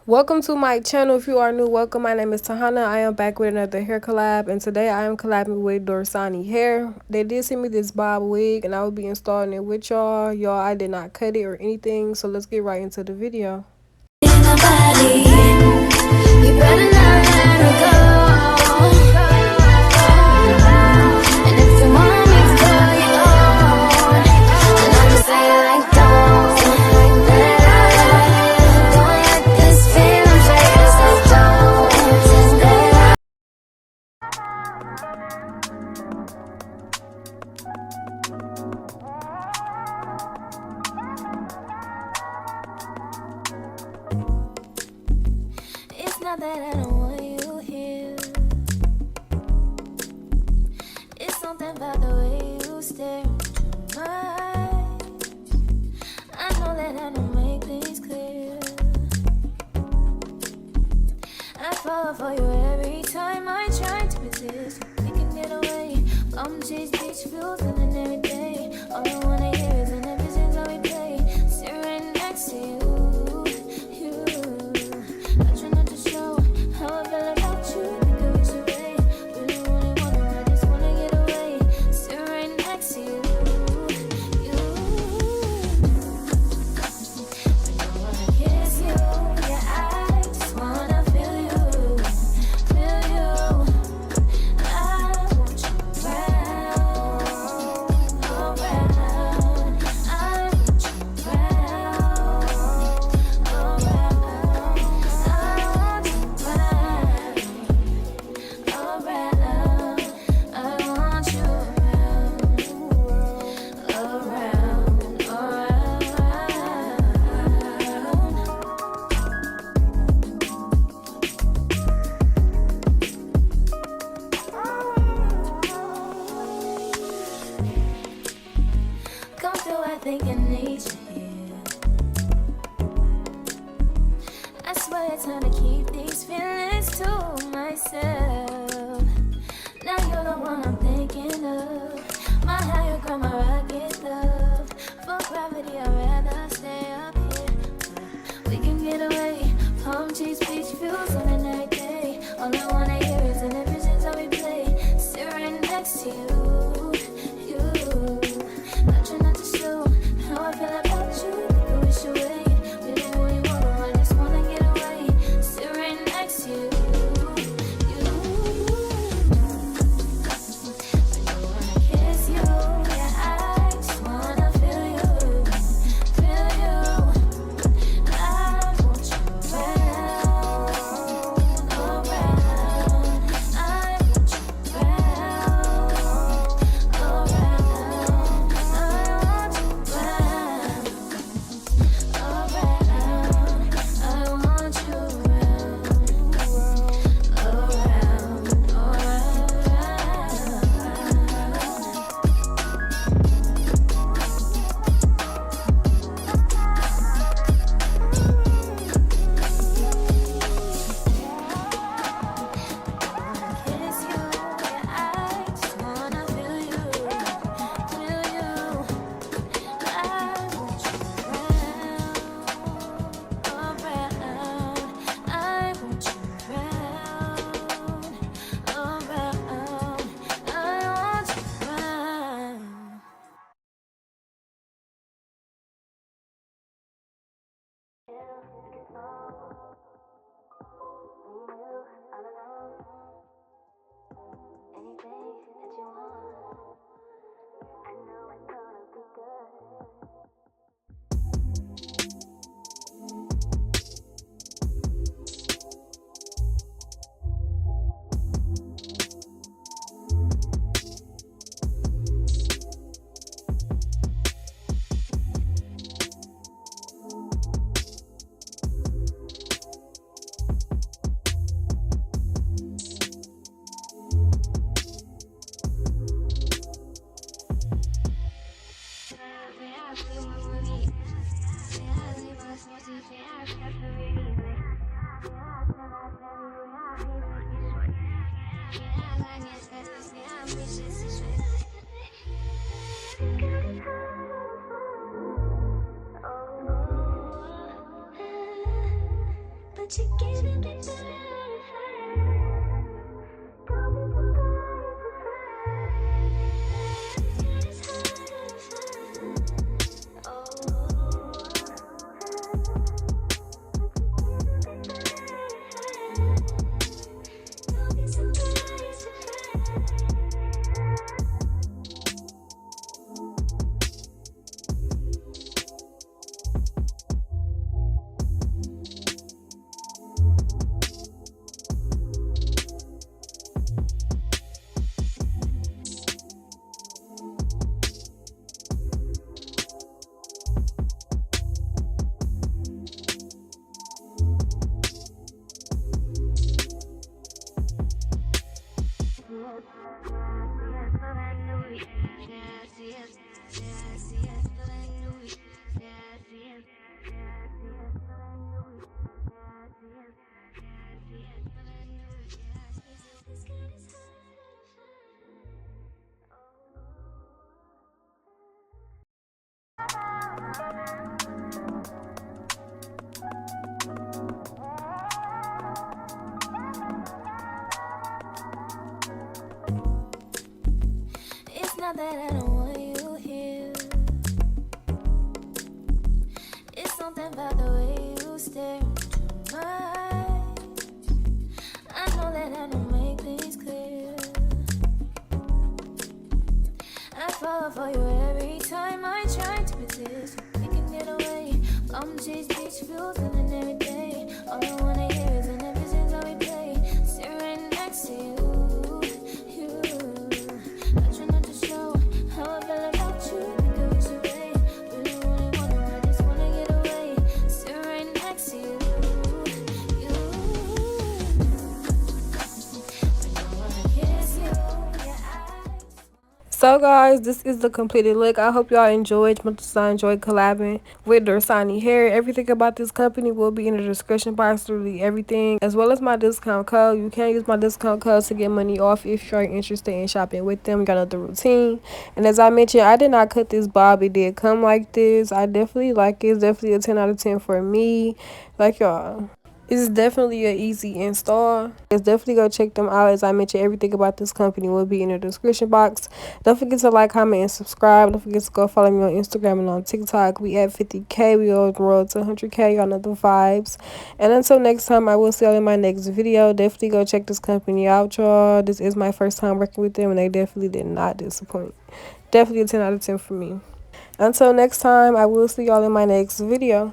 Welcome to my channel. If you are new, welcome. My name is TaHoney. I am back with another hair collab, and today I am collabing with Dorsanee hair. They did send me this bob wig, and I will be installing it with y'all. I did not cut it or anything, so let's get right into the video. It's not that I don't want you here. It's something about the way you stare into my eyes. I know that I don't make things clear. I fall for you every time I try to resist. We can get away. Chase beach views and every day. All I wanna hear is an episode that we play. Sit right next to you. I try not to show how I feel about you. Think I wish away. Really wanna, I just wanna get away. Sit right next to you. I don't wanna kiss you. Yeah, I just wanna feel you. Feel you. I want you around. Around. I want you around. Come through, I think I need you here. I swear it's time to keep these feelings to myself. Now you're the one I'm thinking of. My higher ground, my rocket love. For gravity, I'd rather stay up here. We can get away. Palm trees, beach views on a night day. All I wanna hear is an visions that we play. Sit right next to you. I try not to show how I feel about you. Think I wish away. Really wanna, I just wanna get away. Sit right next to you. I don't wanna kiss you. Yeah, I just wanna feel you. Feel you. I want you around. Around. I want you around. but you're giving me It's not that I don't want you here. It's something about the way you stare into my eyes. I know that I don't make things clear. I fall for you every time I try to resist. We can get away. Come chase beach views and every day. All I wanna hear is an visions that we play. Sit right next to you. I try not to show how I feel about you. Because you're right. Really wanna, I just wanna get away. Sit right next to you. I don't wanna kiss you. Your eyes. So guys, this is the completed look. I hope y'all enjoyed. Much as I enjoyed collabing with Dorsanee hair. Everything about this company will be in the description box, literally everything, as well as my discount code. You can use my discount code to get money off if you're interested in shopping with them. You got another routine. And as I mentioned, I did not cut this bob. It did come like this. I definitely like it. It's definitely a 10 out of 10 for me. Like y'all, it's definitely an easy install. Let's definitely go check them out. As I mentioned, everything about this company will be in the description box. Don't forget to like, comment, and subscribe. Don't forget to go follow me on Instagram and on TikTok. We at 50K. We on the road to 100K. Y'all know the vibes. And until next time, I will see y'all in my next video. Definitely go check this company out, y'all. This is my first time working with them, and they definitely did not disappoint. Definitely a 10 out of 10 for me. Until next time, I will see y'all in my next video.